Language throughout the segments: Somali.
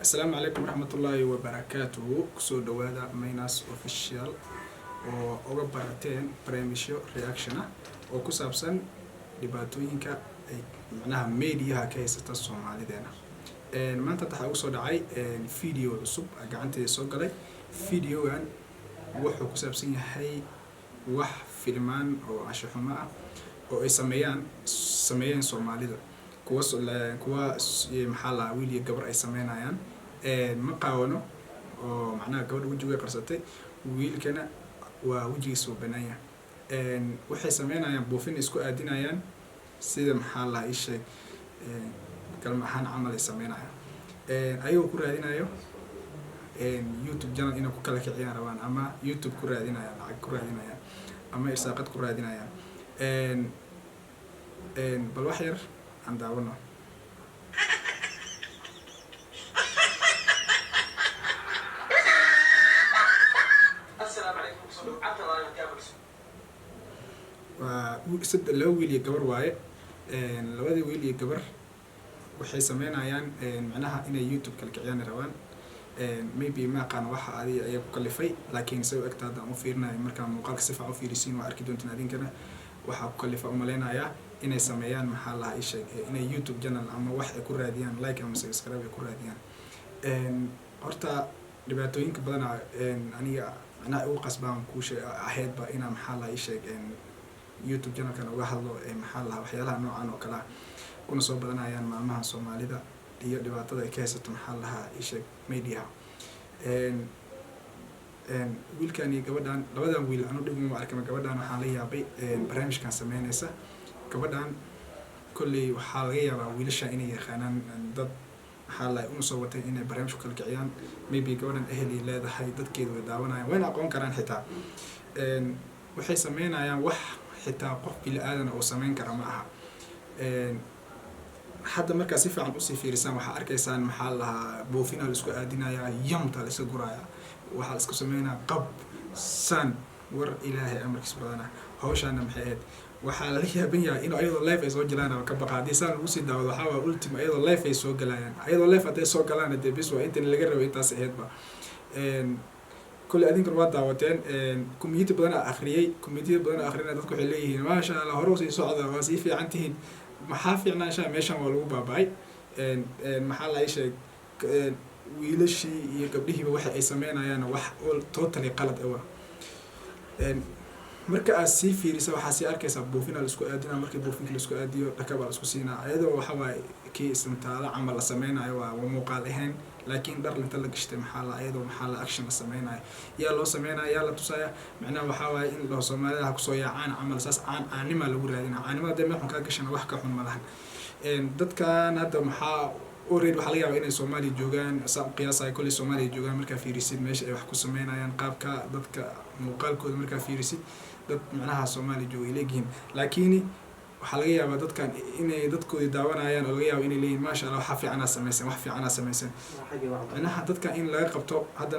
السلام عليكم ورحمة الله وبركاته. كسو دوادا ميناس اوفيشال oo uga barateen barnaamijyo reaction ah oo ku saabsan dhibaatooyinka ay macnaha media ka haysata Soomaalideena. Maanta waxa uu soo dhacay video cusub gacantayda soo galay. Videogan wuxuu ku saabsan yahay wax filmaan oo anshaxuma ah oo ay sameeyeen Soomaalida kuwa maxaa la wiil iyo gabar ay sameynayaan ma qaawano oo macnaha gabadha wajiga qarsatay wiilkana waa wajigiisa banaya waxay sameynayaan buufin isku aadinayaan sida maxaa la ishay kalmahan camal ay sameynayaan ayuu ku raadinayo YouTube channel inuu ku kala kiciyaan rabaan ama YouTube ku raadinayaan lacag ku raadinayaan ama irsaaqad ku raadinayaan bal wax yar aan daawano. laba wiil iyo gabar waaye labadii wiil iyo gabar waxay sameynayaan macnaha inay YouTube kala kiciyaan rabaan maybe ma qaan waxa ay ku kalifay laakiin soo agtaada u fiirnay marka muuqaalka si fiican u fiirisiin waa arki doontaan adinkana waxa ku kalifa u maleynaya inay sameeyaan maxaa la ishay inay YouTube channel ama wax ay ku raadiyaan like ama subscribe ay ku raadiyaan horta dhibaatooyinka badan aniga ana ugu qasbaan ku ahaydba ina maxaa la ishay YouTube channel kan uga hadlo maxaa la waxyaalaha noocan oo kala kuna soo badanayaan maalmaha Soomaalida iyo dhibaatada ay ka haysato maxaa la ishay media wiilkan iyo gabadhan labadan wiil aanu dhigmo arkay gabadhan waxaan la yaabay barnaamijkan sameynaysa gabadhan kulli waxa laga yaabaa wiilasha inay yaqaanaan dad maxaa la soo watay inay barnaamij kala kiciyaan maybe gabadhan ahli leedahay dadkeedu way daawanayaan wayna aqoon karaan xitaa waxay sameynayaan wax xitaa qof bil aadan oo sameyn kara ma aha hadda marka si fiican u sii fiirisan waxa arkaysaan maxaa la buufina la isku aadinaya yamta la isku guraya waxa la isku sameynaa qab san war ilaahay amarkiis badana hawshaana maxay ahayd waxa la yaabin yahay in ayadoo live ay soo galaan ka baqaadii san ugu sii daawado waxa waa ultima ayadoo live ay soo galayaan ayadoo live ay soo galaan de bis waa inta laga rabo intaas ahaydba كل أدين كروات دعوتين كمية بدنا آخرين dadku waxay leeyihiin ma sha Allah hore sii socda waa sii fiicantiin maxaa fiicnaa sha meeshan waa lagu baabay maxaa la ishay wiilashii iyo gabdhihiiba waxa ay sameynayaan wax totally qalad ah marka aad sii fiiriso waxa sii arkaysa buufina la isku aadina markii buufinka la isku aadiyo dhakaba la isku siinaa ayadoo waxa waay kii ismtaala camal la sameynayo waa muuqaal ahayn laakiin dhar inta la gashtay maxaa la ayadoo maxaa la action la sameynayo yaa loo sameynaya yaa la tusaya macnaha waxa waay in loo Soomaaliyeed ku soo yaacaan camal saas aanima lagu raadinaa aanima de maxan ka gashana wax ka xun ma lahan dadkan hadda maxaa already waxa laga yaabaa inay Soomaaliya joogaan qiyaasay kulli Soomaaliya joogaan marka fiirisid meesha ay wax ku sameynayaan qaabka dadka muuqaalkooda marka fiirisid dad macnaha Soomaaliya jooga leeyihiin laakiin waxa laga yaabaa dadkan inay dadkooda daawanayaan oo laga yaabo inay leeyihiin ma sha Allah wax fiican sameeysan macnaha dadka in laga qabto hadda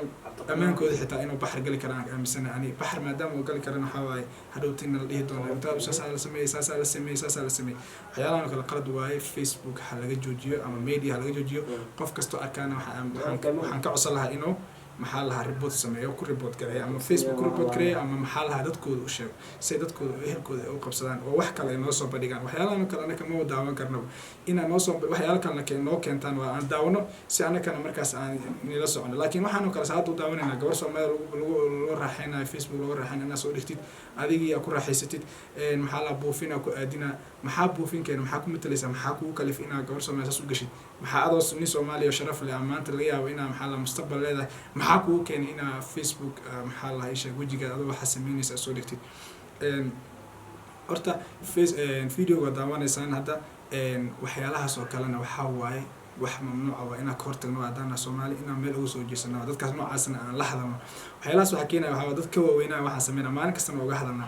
amaankooda xitaa inuu baxar gali karaan aaminsan ani baxar maadaama uu gali karana waxa waay hadhowtiin la dhihi doono inta la sameeyay waxyaalaha kala qalad waaye Facebook waxa laga joojiyo ama media laga joojiyo qof kasto arkaana waxaan ka codsan lahaa inuu maxaa la report sameeyo ku report gareeyo ama Facebook ku report gareeyo ama maxaa la dadkooda u sheego si dadkooda ehelkooda u qabsadaan oo wax kale noo soo bandhigaan waxyaalaha kale anaka ma daawan karno ina noo soo waxyaalaha kale noo keentaan waa aan daawano si anaka markaas aan nila socono laakiin waxaan kale saad u daawanayna gabar Soomaali lagu raaxaynayo Facebook lagu raaxaynayo soo dhigtid adigii ku raaxaysatid maxaa la buufina ku aadina maxaa buufinkeena maxaa ku matalaysa maxaa ku kalif ina gabar Soomaali saas u gashid maxaa adoo nin Soomaali oo sharaf leh amaanta laga yaabo ina maxaa la mustaqbal leedahay maxaa ku keen ina Facebook maxaa la isha wajiga adoo waxa sameynaysa soo dhigtid horta video daawanaysan hadda waxyaalahaas oo kalena waxa waaye wax mamnuuc ah ina ka hortagno hadana Soomaali ina meel ugu soo jeesano dadkaas noocaasna aan la hadalno waxyaalahaas waxa keenaya waxa dadka waaweynaa waxa sameeyna maalin kasta uga hadalna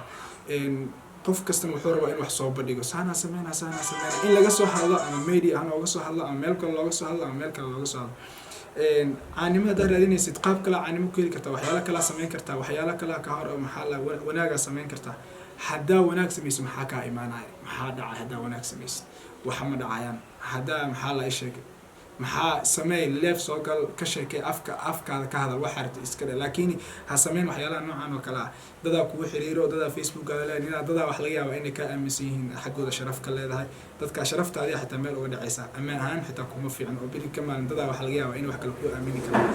qof kasta wuxuu rabaa in wax soo bandhigo saana sameeyna in laga soo hadlo ama media aan uga soo hadlo ama meel kale looga soo hadlo ama meel kale looga soo hadlo caanimada raadinaysid qaab kale caanimo ku heli kartaa waxyaalo kale sameyn kartaa waxyaalo kale ka hor maxaa la wanaaga sameyn kartaa hadaa wanaag sameeyso maxaa ka imaanaya maxaa dhacay hadaa wanaag sameeyso waxa ma dhacayaan hadaa maxaa la sheegay maxaa samee leef soo gal ka sheekay afkaada ka hadal waxa aragtay iska dhe laakiin ha sameyn waxyaalaha noocan oo kale ah dadaa kugu xiriiro dadaa facebookaada leeyahay dadaa wax laga yaabaa inay ka aaminsan yihiin xaggooda sharaf ka leedahay dadka sharaftaadii xitaa meel uga dhacaysa ama ahaan xitaa kuma fiican oo beri ka maalin dadaa wax laga yaabaa in wax kale ku aamini karaan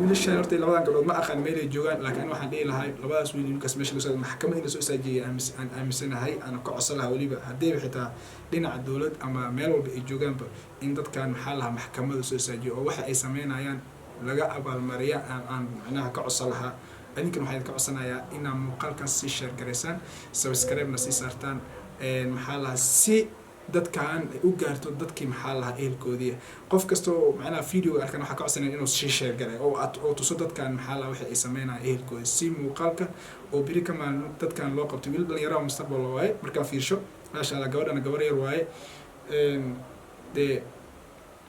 wiilashan horta labadan gabdhood ma aqaan meel ay joogaan laakiin waxaan dhihi lahay labadaas wiil Lucas meesha lasoo maxkamad in la soo istaajiyay aan aaminsanahay aan ka codsan lahaa waliba haddii xitaa dhinaca dawlad ama meel walba ay joogaanba in dadkan maxaa lahaa maxkamada soo istaajiyo oo waxa ay sameynayaan laga abaalmariya aan macnaha ka codsan lahaa adinkan waxaan ka codsanayaa inaad muuqaalkan sii share gareysaan subscribe-na sii saartaan maxaa lahaa si dadkan u gaarto dadkii maxaa lahaa ehelkoodii qof kasta oo macnaha video arkan waxa ka codsanaya inuu sii share gareeyo oo tuso dadkan maxaa lahaa waxa ay sameynayaan ehelkoodii si muuqaalka oo biri ka maalin dadkan loo qabto wiil dhalinyaro mustaqbal waaye markaa fiirsho maasha Allah gabadhana gabar yar waaye de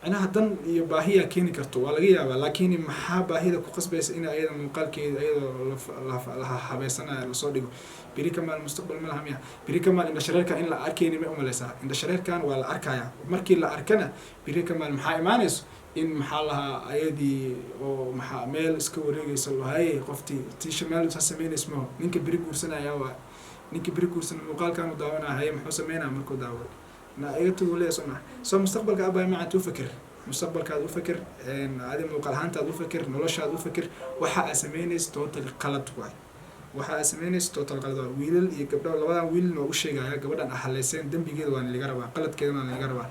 أنا هدن يباهية كيني كرتو ولا جيا لكن محابة هيدا كقص بس إن أيضا مقال كي أيضا لها حبيسنا الصادق بري كمان المستقبل ملهم يا بري كمان إن الشرير كان إلا أركيني ما أملسها إن الشرير كان ولا أركايا مركي لا أركنا بري كمان محا إيمانس إن محلها أيدي أو محا ميل سكوري يسوي هاي قفتي تيشمال تسمين اسمه نينك بري كورسنا يا نينك بري كورسنا مقال كانوا داونا هاي محوسمينا مركو داول نا ايتو ولا سمع سو مستقبلك ابا ما عاد تفكر مستقبلك هذا فكر ان هذه مقالهانت هذا فكر نولش هذا فكر waxa asmeynaysa total qalad waay waxa asmeynaysa total qalad wiilal iyo gabdho labada wiil noo sheegaya gabadhan ahaleyseen dambigeeda waan laga rabaa qaladkeedana waan laga rabaa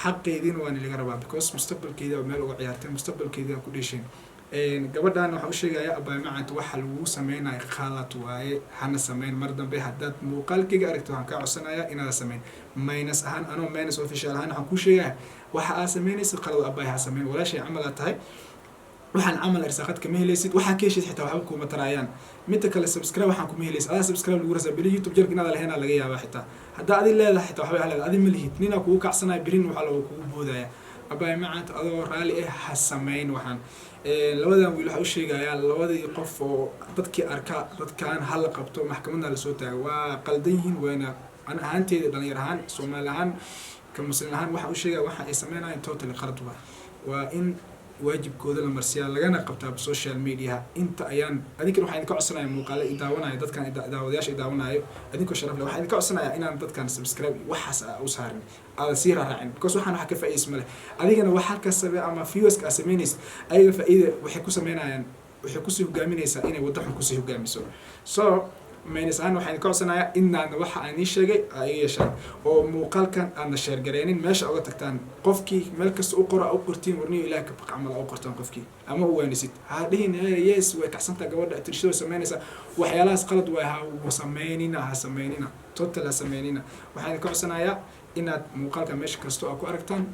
xaqeedina waan laga rabaa because mustaqbalkeeda meel uga ciyaartay mustaqbalkeeda ku dhisheen gabadhan waxa uu sheegaya abaa macant waxa lagu sameeyay qalad waaye hana sameyn mar dambe hadad muuqaalkiga aragto waxaan ka codsanaya inaad sameyn minus ahaan anoo minus official ahaan waxaan ku sheegaya waxa aad sameynaysid qalad abaa ha sameyn wala shay amal tahay waxaan amal irsaaqad kama helaysid waxa ka heshiis xitaa waxba kuma tarayaan midda kale subscribe waxaan kuma helaysid adaa subscribe lagu rasaa bili youtube jarka inaad lahayn laga yaabaa xitaa hadda adi leedahay xitaa waxba leedahay adi ma lihid nina kugu kacsanay birin waxa lagu kugu boodaya abaa macant adoo raali ha sameyn waxaan labadan wiil waxa uu sheegaya labadii qof oo dadkii arka dadkan hal qabto maxkamadda la soo taagay waa qaldan yihiin wayna aan ahaanteeda dhalinyar ahaan Soomaali ahaan ka muslim ahaan waxa uu sheegay waxa ay sameynayaan total qalad waa in waajibkooda la marsiyaa lagana qabtaa social media inta ayaan adinka waxaan ka codsanayaa muuqaal ay daawanayo dadkan daawadayaasha ay daawanayo adinka sharaf leh waxaan ka codsanayaa inaan dadkan subscribe waxaas u saarin aad si raacin because waxaan wax ka faa'iis male adigana waxa ka sabay ama viewers ka sameeynaysa ayaga faa'iido waxay ku sameynayaan waxay ku sii hogaaminaysaa inay wadaxan ku sii hogaamiso so meelis aan waxaan ka codsanayaa inaan waxa aan sheegay ay yeeshaan oo muuqaalkan aan share gareenin meesha uga tagtaan qofkii meel kasta u qora u qortiin warniyo ilaahay ka baq amal u qortaan qofkii ama u waanisid ha dhihin yes way kacsanta gabadha tirshada sameynaysa waxyaalahaas qalad way ha sameynina total sameynina waxaan ka codsanayaa inaad muuqaalka meesha kasta ku aragtaan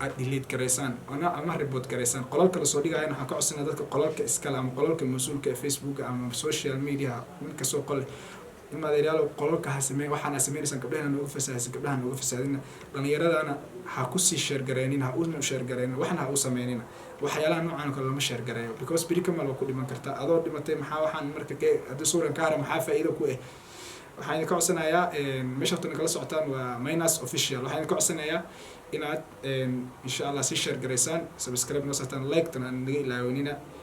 aad delete gareysaan ama report gareysaan qolalka la soo dhigayna waxaan ka codsanaa dadka qolalka iskala ama qolalka mas'uulka ee Facebook ama social media midka soo qol ima adeeyaalo qolalka ha sameey waxaan sameynaysan gabdhaha noogu fasaahaysan gabdhaha noogu fasaadina dhalinyaradana ha ku sii share gareenin ha u share gareenin waxna ha u sameynina waxyaalaha noocan kale lama share gareeyo because biri kamal ku dhiman kartaa adoo dhimatay maxaa waxaan marka hadii suuran ka hara maxaa faa'iido ku ah waxaan ka codsanayaa meesha tan kala socotaan waa minus official waxaan ka codsanayaa inaad insha Allah si share gareysaan subscribe noo saartaan like tan naga ilaawnina